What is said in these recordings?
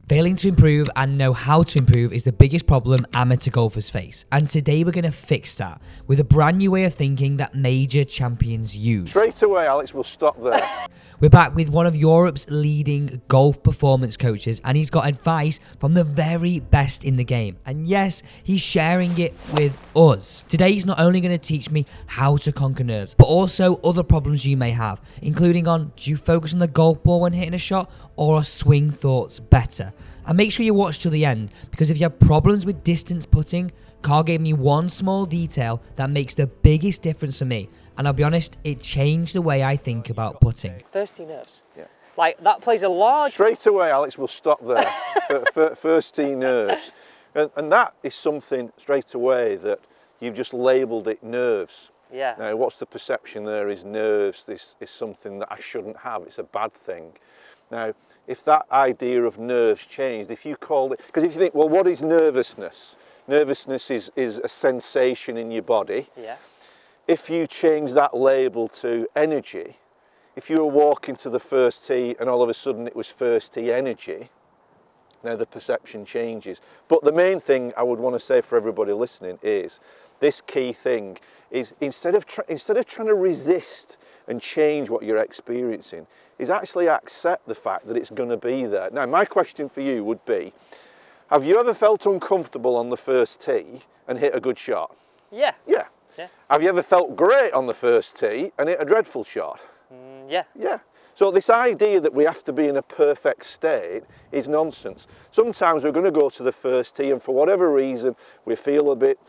Failing to improve and know how to improve is the biggest problem amateur golfers face. And today we're going to fix that with a brand new way of thinking that major champions use. Straight away, Alex, we'll stop there. We're back with one of Europe's leading golf performance coaches, and he's got advice from the very best in the game. And yes, he's sharing it with us. Today he's not only going to teach me how to conquer nerves, but also other problems you may have, including on, do you focus on the golf ball when hitting a shot, or are swing thoughts better? And make sure you watch till the end, because if you have problems with distance putting, Karl gave me one small detail that makes the biggest difference for me. And I'll be honest, it changed the way I think about putting. First tee nerves. Yeah. Like, that plays a large... Straight away, Alex, we'll stop there. First tee nerves. And that is something, straight away, that you've just labelled it nerves. Yeah. Now, what's the perception there is nerves. This is something that I shouldn't have. It's a bad thing. Now, if that idea of nerves changed, if you called it... Because if you think, well, what is nervousness? Nervousness is a sensation in your body. Yeah. If you change that label to energy, if you were walking to the first tee and all of a sudden it was first tee energy, now the perception changes. But the main thing I would want to say for everybody listening is, this key thing is instead of trying to resist and change what you're experiencing, is actually accept the fact that it's going to be there. Now, my question for you would be, have you ever felt uncomfortable on the first tee and hit a good shot? Yeah. Yeah. Yeah. Have you ever felt great on the first tee and hit a dreadful shot? Yeah. Yeah. So this idea that we have to be in a perfect state is nonsense. Sometimes we're going to go to the first tee and for whatever reason we feel a bit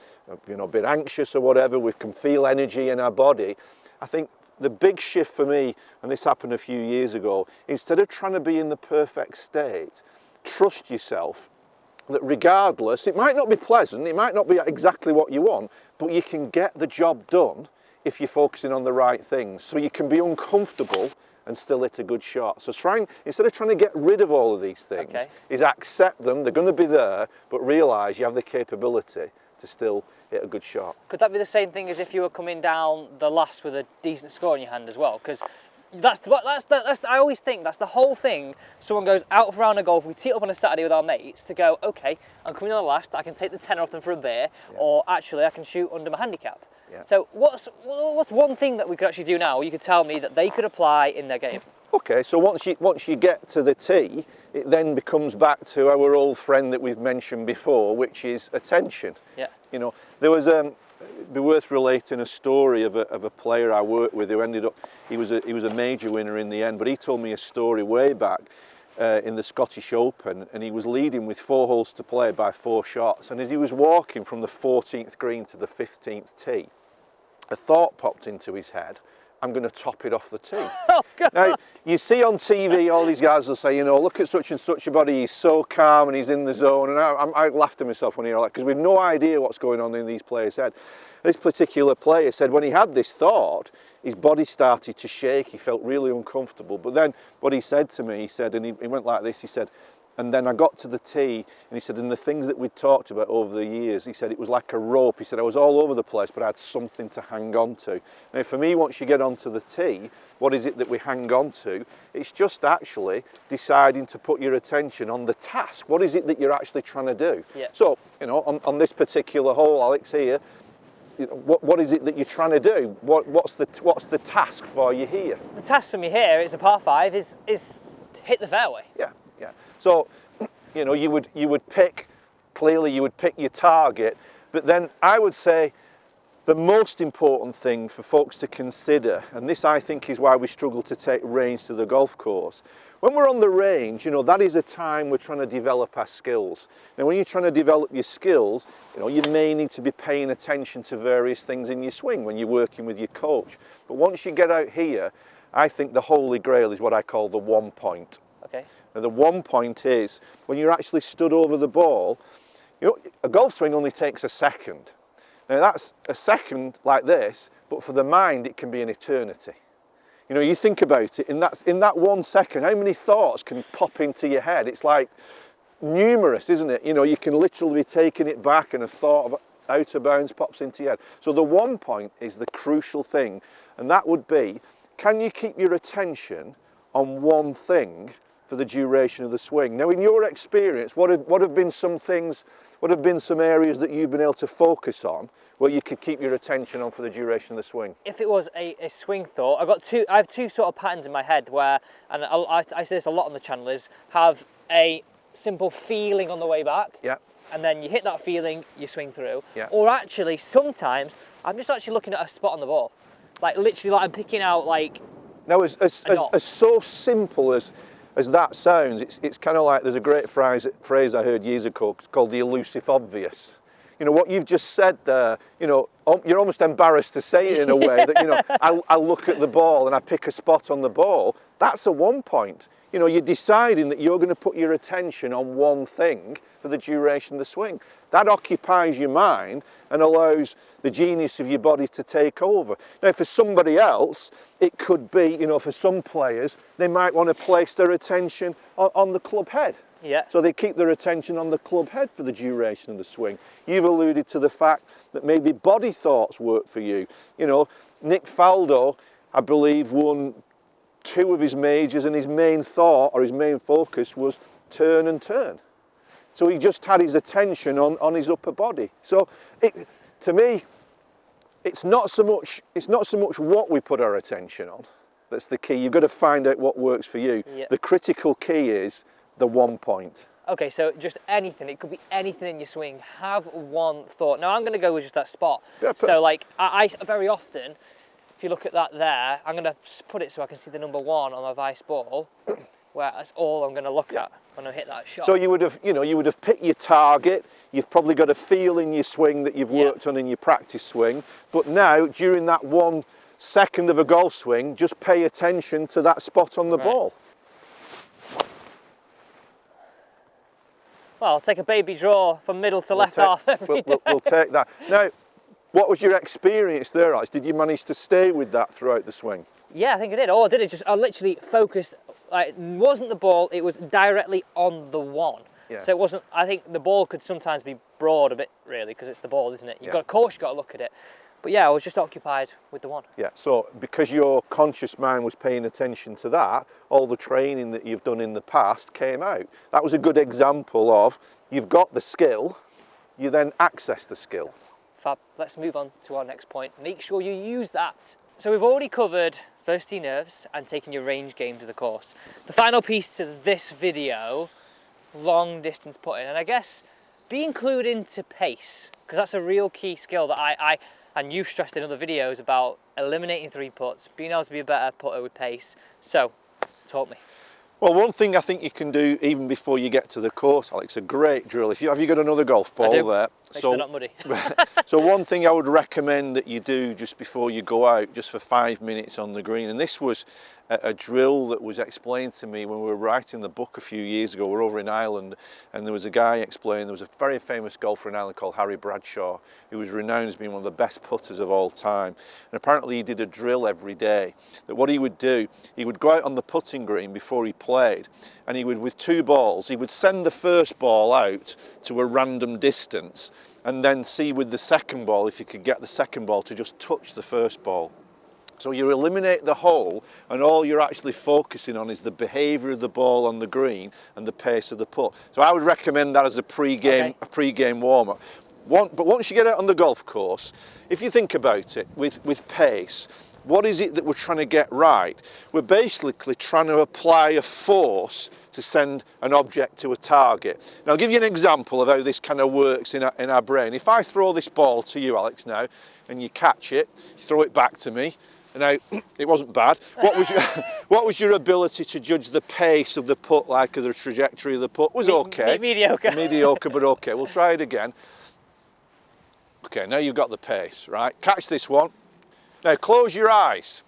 anxious or whatever, we can feel energy in our body. I think the big shift for me, and this happened a few years ago, instead of trying to be in the perfect state, trust yourself that regardless, it might not be pleasant, it might not be exactly what you want, but you can get the job done if you're focusing on the right things. So you can be uncomfortable and still hit a good shot. So instead of trying to get rid of all of these things, is accept them, they're going to be there, but realise you have the capability to still hit a good shot. Could that be the same thing as if you were coming down the last with a decent score in your hand as well? Because I always think that's the whole thing. Someone goes out for a round of golf, we tee up on a Saturday with our mates to go, okay, I'm coming on the last, I can take the tenner off them for a beer, or actually I can shoot under my handicap. Yeah. So what's one thing that we could actually do now, you could tell me that they could apply in their game? Okay, so once you get to the tee, it then becomes back to our old friend that we've mentioned before, which is attention. Yeah. You know, there was it'd be worth relating a story of a player I worked with who ended up, he was a major winner in the end, but he told me a story way back in the Scottish Open, and he was leading with 4 holes to play by 4 shots, and as he was walking from the 14th green to the 15th tee, a thought popped into his head, I'm going to top it off the tee. Oh, God. Now, you see on TV, all these guys will say, you know, look at such and such a body, he's so calm and he's in the zone. And I laughed at myself when he heard that, because we've no idea what's going on in these players' head. This particular player said when he had this thought, his body started to shake, he felt really uncomfortable. But then what he said to me, he said, and he went like this, he said, and then I got to the tee, and he said, and the things that we'd talked about over the years, he said, it was like a rope. He said, I was all over the place, but I had something to hang on to. Now, for me, once you get onto the tee, what is it that we hang on to? It's just actually deciding to put your attention on the task. What is it that you're actually trying to do? Yeah. So, you know, on this particular hole, Alex, here, what is it that you're trying to do? What's the task for you here? The task for me here, it's a par 5, is hit the fairway. Yeah. Yeah. So, you know, you would pick your target, but then I would say the most important thing for folks to consider, and this I think is why we struggle to take range to the golf course. When we're on the range, you know, that is a time we're trying to develop our skills. Now, when you're trying to develop your skills, you know, you may need to be paying attention to various things in your swing when you're working with your coach. But once you get out here, I think the holy grail is what I call the 1 point. Okay. Now, the 1 point is when you're actually stood over the ball, you know, a golf swing only takes a second. Now, that's a second like this, but for the mind, it can be an eternity. You know, you think about it, in that 1 second, how many thoughts can pop into your head? It's like numerous, isn't it? You know, you can literally be taking it back and a thought of out of bounds pops into your head. So the 1 point is the crucial thing, and that would be, can you keep your attention on one thing for the duration of the swing. Now, in your experience, what have been some things, what have been some areas that you've been able to focus on where you could keep your attention on for the duration of the swing? If it was a swing thought, I have two sort of patterns in my head where, and I say this a lot on the channel, is have a simple feeling on the way back. Yeah. And then you hit that feeling, you swing through. Yeah. Or actually, sometimes, I'm just actually looking at a spot on the ball. Like literally, like I'm picking out like... Now, as so simple as that sounds, it's kind of like, there's a great phrase I heard years ago called the elusive obvious. You know, what you've just said there, you know, you're almost embarrassed to say it in a way that, you know, I look at the ball and I pick a spot on the ball. That's a 1 point. You know, you're deciding that you're going to put your attention on one thing for the duration of the swing. That occupies your mind and allows the genius of your body to take over. Now, for somebody else, it could be, you know, for some players, they might want to place their attention on the club head. Yeah. So they keep their attention on the club head for the duration of the swing. You've alluded to the fact that maybe body thoughts work for you. You know, Nick Faldo, I believe, won 2 of his majors, and his main thought or his main focus was turn and turn. So he just had his attention on his upper body. So to me, it's not so much what we put our attention on that's the key. You've got to find out what works for you. Yeah. The critical key is the 1 point. Okay, so just anything. It could be anything in your swing. Have one thought. Now I'm going to go with just that spot. Yeah, so like I very often, if you look at that there, I'm going to put it so I can see the number 1 on my vice ball, where that's all I'm going to look at when I hit that shot. So you would have picked your target. You've probably got a feel in your swing that you've worked on in your practice swing. But now, during that 1 second of a golf swing, just pay attention to that spot on the ball. Well, I'll take a baby draw from middle to left half every day. We'll take that. Now, what was your experience there, Alex? Did you manage to stay with that throughout the swing? Yeah, I think I did. All I did is I literally focused. Like, it wasn't the ball; it was directly on the 1. Yeah. So it wasn't. I think the ball could sometimes be broad a bit, really, because it's the ball, isn't it? Of course, you've got to look at it. But yeah, I was just occupied with the 1. Yeah. So because your conscious mind was paying attention to that, all the training that you've done in the past came out. That was a good example of you've got the skill, you then access the skill. Fab. Let's move on to our next point. Make sure you use that. So we've already covered first tee nerves and taking your range game to the course. The final piece to this video, long distance putting, and I guess be included into pace, because that's a real key skill that and you've stressed in other videos about eliminating 3 putts, being able to be a better putter with pace. So, talk me. Well, one thing I think you can do even before you get to the course, Alex, a great drill. Have you got another golf ball there? So not muddy. So one thing I would recommend that you do just before you go out, just for 5 minutes on the green, and this was a drill that was explained to me when we were writing the book a few years ago. We're over in Ireland, and there was a guy explaining, there was a very famous golfer in Ireland called Harry Bradshaw, who was renowned as being one of the best putters of all time. And apparently he did a drill every day, that what he would do, he would go out on the putting green before he played, and he would, with 2 balls, he would send the first ball out to a random distance, and then see with the second ball if you could get the second ball to just touch the first ball. So you eliminate the hole, and all you're actually focusing on is the behaviour of the ball on the green and the pace of the putt. So I would recommend that as a pre-game warm-up. But once you get out on the golf course, if you think about it, with pace, what is it that we're trying to get right? We're basically trying to apply a force to send an object to a target. Now I'll give you an example of how this kind of works in our brain. If I throw this ball to you, Alex, now, and you catch it, you throw it back to me. Now, it wasn't bad. What was your ability to judge the pace of the putt, like the trajectory of the putt? Was okay. Mediocre. Mediocre, but okay. We'll try it again. Okay, now you've got the pace, right? Catch this one. Now close your eyes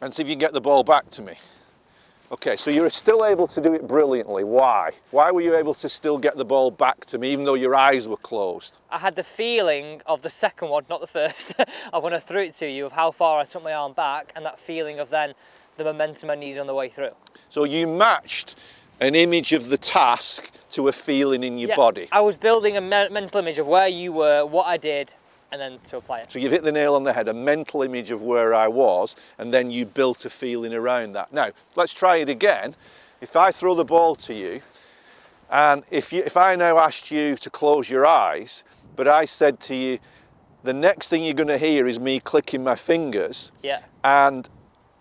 and see if you can get the ball back to me. Okay, so you're still able to do it brilliantly. Why? Why were you able to still get the ball back to me even though your eyes were closed? I had the feeling of the second one, not the first, of when I threw it to you, of how far I took my arm back, and that feeling of then the momentum I needed on the way through. So you matched an image of the task to a feeling in your body. I was building a mental image of where you were, what I did, and then to apply it. So you've hit the nail on the head, a mental image of where I was, and then you built a feeling around that. Now, let's try it again. if I throw the ball to you, and if I now asked you to close your eyes, but I said to you, the next thing you're going to hear is me clicking my fingers, and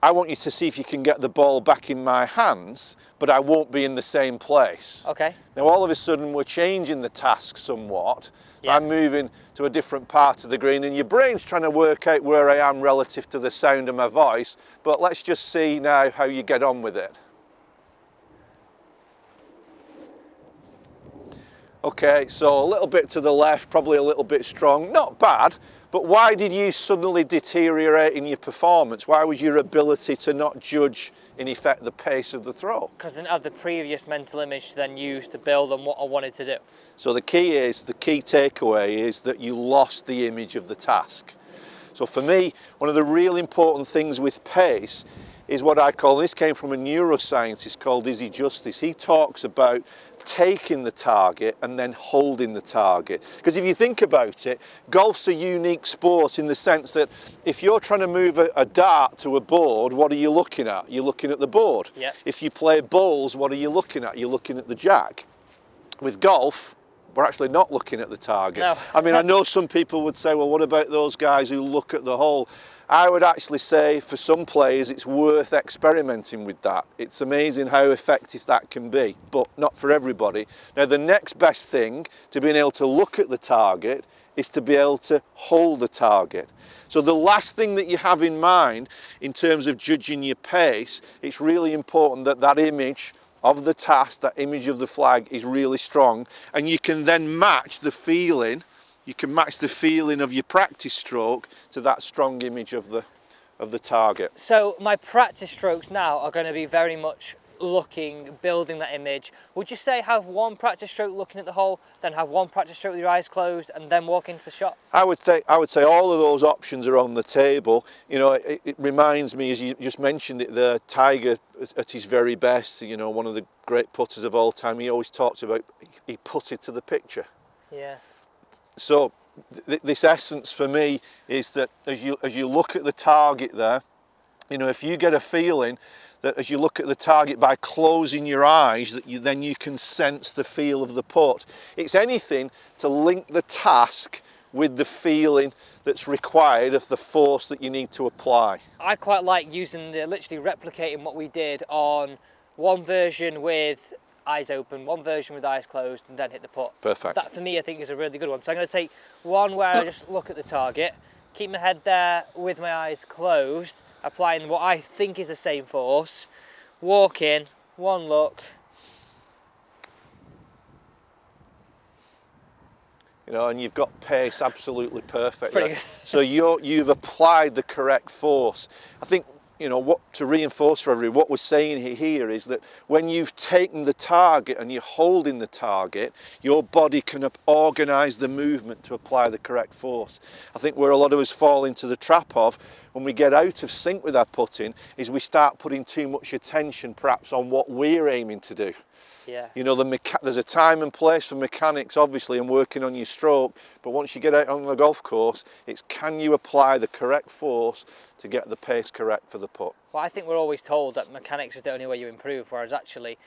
I want you to see if you can get the ball back in my hands, but I won't be in the same place. Okay. Now all of a sudden we're changing the task somewhat. I'm moving to a different part of the green, and your brain's trying to work out where I am relative to the sound of my voice, but let's just see now how you get on with it. Okay, so a little bit to the left, probably a little bit strong, not bad, but why did you suddenly deteriorate in your performance? Why was your ability to not judge, in effect, the pace of the throw? Because I didn't have the previous mental image to then use to build on what I wanted to do. So the key takeaway is that you lost the image of the task. So for me, one of the real important things with pace is what I call, and this came from a neuroscientist called Izzy Justice, he talks about taking the target and then holding the target. Because if you think about it, golf's a unique sport in the sense that if you're trying to move a dart to a board, what are you looking at? You're looking at the board. If you play bowls, what are you looking at? You're looking at the jack. With golf, we're actually not looking at the target. No. I mean, I know some people would say, well, what about those guys who look at the hole? I would actually say for some players it's worth experimenting with that. It's amazing how effective that can be, but not for everybody. Now the next best thing to being able to look at the target is to be able to hold the target. So the last thing that you have in mind in terms of judging your pace, it's really important that that image of the task, that image of the flag is really strong, and you can then match the feeling. You can match the feeling of your practice stroke to that strong image of the target. So my practice strokes now are going to be very much building that image. Would you say have one practice stroke looking at the hole, then have one practice stroke with your eyes closed, and then walk into the shot? I would say all of those options are on the table. You know, it reminds me, as you just mentioned it, the Tiger at his very best. You know, one of the great putters of all time. He always talks about he putted to the picture. Yeah. So this essence for me is that as you look at the target there, you know, if you get a feeling that as you look at the target by closing your eyes, that then you can sense the feel of the putt. It's anything to link the task with the feeling that's required of the force that you need to apply. I quite like using literally replicating what we did on one version with eyes open, one version with eyes closed, and then hit the putt. Perfect. That for me I think is a really good one. So I'm going to take one where I just look at the target, keep my head there with my eyes closed, applying what I think is the same force, walk in, one look. You know, and you've got pace absolutely perfect. Pretty good. So you've applied the correct force. I think, you know, what to reinforce for everyone, what we're saying here is that when you've taken the target and you're holding the target, your body can organise the movement to apply the correct force. I think where a lot of us fall into the trap of when we get out of sync with our putting is we start putting too much attention perhaps on what we're aiming to do. Yeah. You know, there's a time and place for mechanics, obviously, and working on your stroke, but once you get out on the golf course, it's can you apply the correct force to get the pace correct for the putt. Well, I think we're always told that mechanics is the only way you improve, whereas actually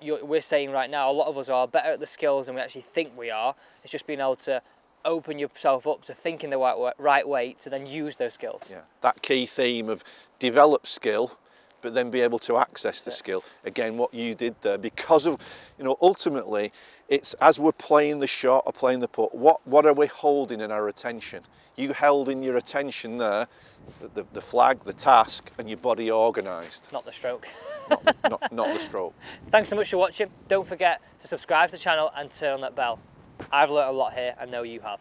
we're saying right now a lot of us are better at the skills than we actually think we are. It's just being able to open yourself up to thinking the right way to then use those skills. Yeah, that key theme of develop skill, but then be able to access the skill. Again, what you did there, because of, you know, ultimately, it's as we're playing the shot or playing the putt, what are we holding in our attention? You held in your attention there, the flag, the task, and your body organised. Not the stroke. not the stroke. Thanks so much for watching. Don't forget to subscribe to the channel and turn on that bell. I've learnt a lot here, I know you have.